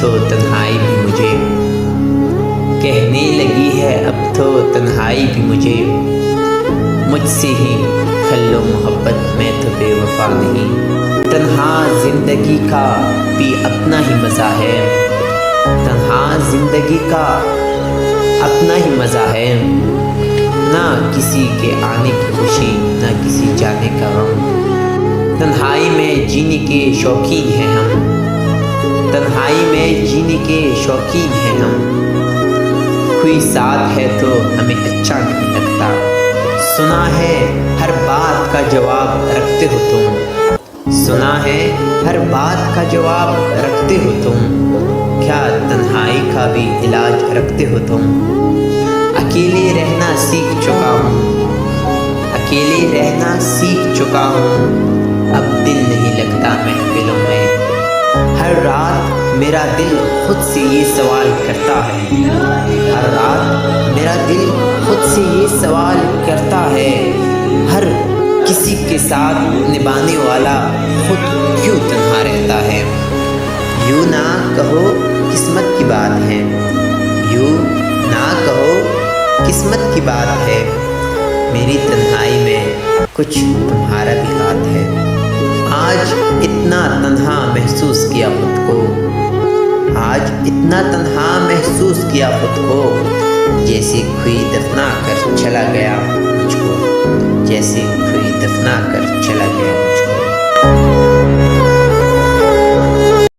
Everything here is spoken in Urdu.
تو تنہائی بھی مجھے، کہنے لگی ہے اب تو تنہائی بھی مجھے، مجھ سے ہی کر لو محبت میں تو بے وفا نہیں۔ تنہا زندگی کا بھی اپنا ہی مزہ ہے، تنہا زندگی کا اپنا ہی مزہ ہے، نہ کسی کے آنے کی خوشی نہ کسی جانے کا غم۔ تنہائی میں جینے کے شوقین ہیں ہم، تنہائی میں جینے کے شوقین ہیں ہم، کوئی ساتھ ہے تو ہمیں اچھا نہیں لگتا، سنا ہے ہر بات کا جواب رکھتے ہو تم، سنا ہے ہر بات کا جواب رکھتے ہو تم، کیا تنہائی کا بھی علاج رکھتے ہو تم؟ اکیلے رہنا سیکھ چکا ہوں، اکیلے رہنا سیکھ چکا ہوں، اب دل نہیں لگتا محفلوں میں، ہر رات میرا دل خود سے یہ سوال کرتا ہے، ہر رات میرا دل خود سے یہ سوال کرتا ہے، ہر کسی کے ساتھ نبھانے والا خود کیوں تنہا رہتا ہے؟ یوں نہ کہو قسمت کی بات ہے، یوں نہ کہو قسمت کی بات ہے، میری تنہائی میں کچھ تمہارا بھی ہاتھ ہے۔ آج اتنا تنہا محسوس کیا خود کو، آج اتنا تنہا محسوس کیا خود کو، جیسے کوئی دفنا کر چلا گیا مجھ کو، جیسے کوئی دفنا کر چلا گیا۔